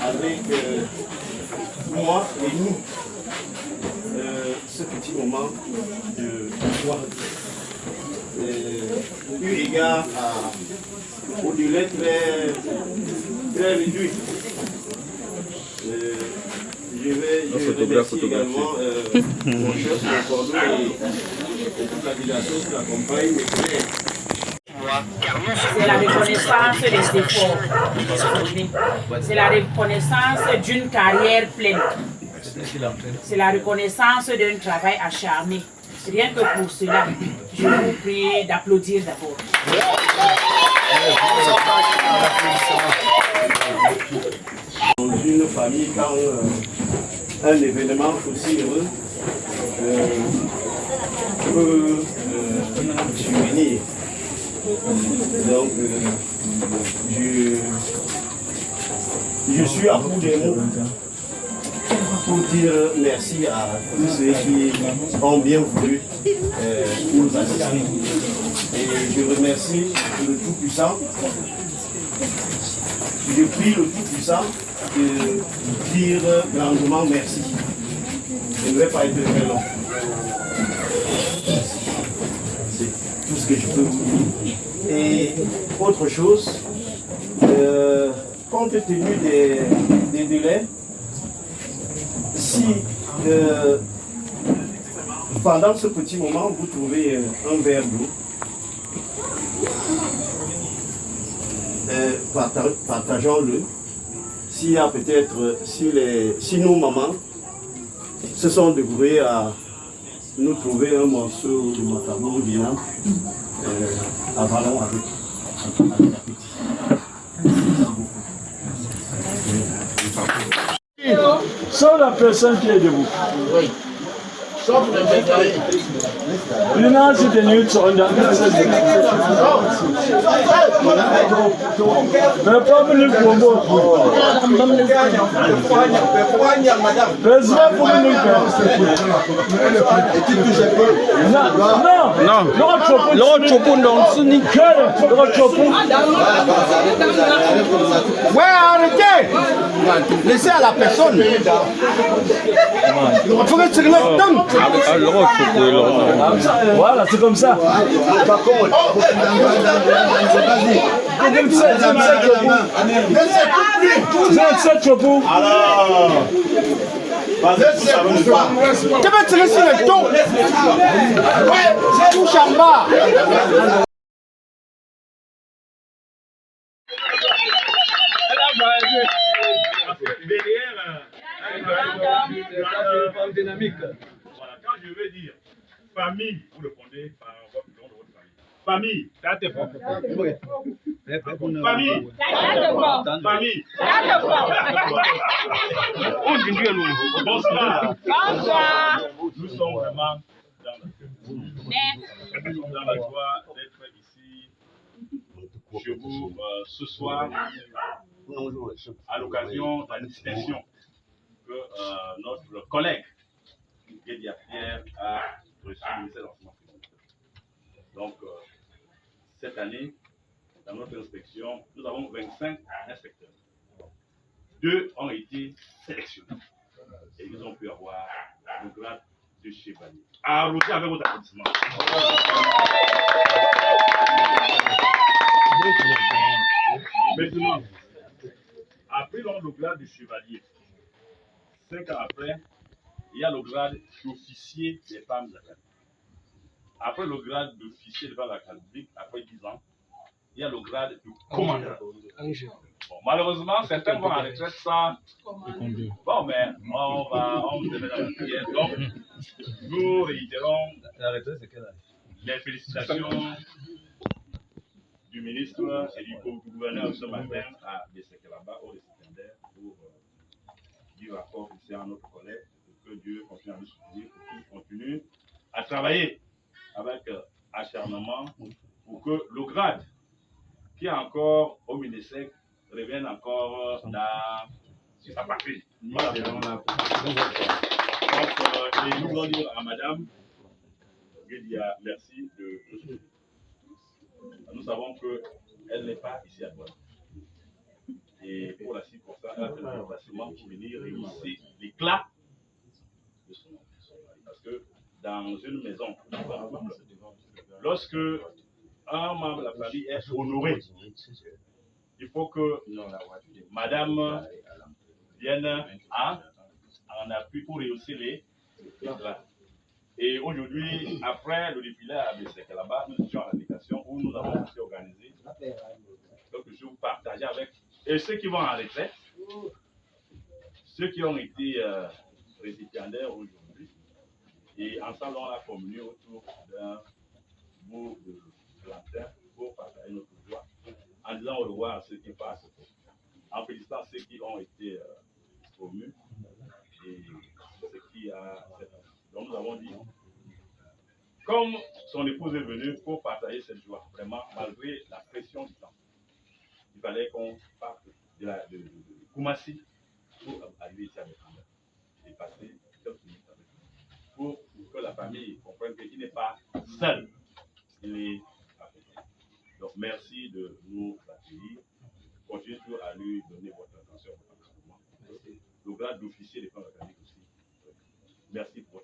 avec moi et nous ce petit moment de joie. Eu égard au délai très réduit. Je remercie également mon chef, mon cordon et toute la délégation qui l'accompagne, mes collègues. C'est la reconnaissance des efforts. C'est la reconnaissance d'une carrière pleine. C'est la reconnaissance d'un travail acharné. Rien que pour cela, je vous prie d'applaudir d'abord. Dans une famille, quand un événement aussi heureux peut survenir. Donc, je suis à bout des mots pour dire merci à tous ceux qui ont bien voulu nous assister. Et je remercie le Tout-Puissant. Je prie le Tout-Puissant de dire grandement merci. Je ne vais pas être très long. C'est tout ce que je peux vous dire. Et autre chose, compte tenu des délais, si pendant ce petit moment vous trouvez un verre d'eau, partageons-le. S'il y a peut-être, si nos mamans se sont débrouillées à nous trouver un morceau de matamou bien, avalons avec appétit. Sauf la personne qui est debout. Oui. Sauf le bétail. Lina, c'est de nuit sur une mais pas venu pour moi. Laisse-moi pour nous. Non. L'autre chopon dans ce nickel. L'autre chopon. Ouais, arrêtez. Laissez à la personne. Il faut que tu le donnes. Voilà, c'est comme ça. Alors, tu peux tirer sur le ton. Ouais, touche en bas. Dynamique. Voilà, quand je veux dire famille, vous répondez par votre nom de votre famille. Famille, ça te fait. Famille. Famille. Bonsoir. Bonsoir. Nous sommes vraiment dans la joie d'être ici chez vous ce soir à l'occasion de la distinction que notre collègue Guédia Pierre a reçu du ministère de l'Enseignement primaire. Donc, cette année, dans notre inspection, nous avons 25 inspecteurs. 2 ont été sélectionnés et ils ont pu avoir le grade de chevalier. Applaudissez avec votre applaudissement. Maintenant, après le grade de chevalier, 5 ans après, il y a le grade d'officier des femmes académiques. Après le grade d'officier des femmes académiques, après 10 ans, il y a le grade de commandant. Bon, malheureusement, certains vont en retraite sans. Bon, mais on vous met dans la prière. Donc, nous réitérons les félicitations du ministre et du gouverneur ce matin à Bessékelaba, au récipiendaire, pour dire rapport ici à notre collègue, pour que Dieu continue à nous soutenir, pour qu'il continue à travailler avec acharnement pour que le grade qui est encore au Minisec revienne encore dans sa patrie. Voilà. Donc, et nous voulons dire à Madame Guédia, merci de nous soutenir. Nous savons qu'elle n'est pas ici à Douala. Et pour la circonstance, a fait le déplacement pour venir réussir l'éclat de son mari. Parce que dans une maison, lorsque un membre de la famille est honoré, il faut que madame vienne en appui pour rehausser les plats. Et aujourd'hui, après le défilé à Bessek là-bas, nous étions à l'application où nous avons aussi organisé quelques jours partagés avec et ceux qui vont en retraite, ceux qui ont été récipiendaires aujourd'hui. Et ensemble, on a communié autour d'un bout de plantain pour partager notre joie, en disant au revoir à ceux qui passent, en félicitant ceux qui ont été promus et ceux qui a. Donc nous avons dit, comme son épouse est venue pour partager cette joie, vraiment, malgré la pression du temps, il fallait qu'on parte de Koumassi pour arriver ici à Métanda et passer quelques minutes avec lui, pour que la famille comprenne qu'il n'est pas seul, il est avec nous. Donc merci de nous accueillir. Continuez toujours à lui donner votre attention, votre encadrement. Le grade d'officier des plans académiques aussi. Merci pour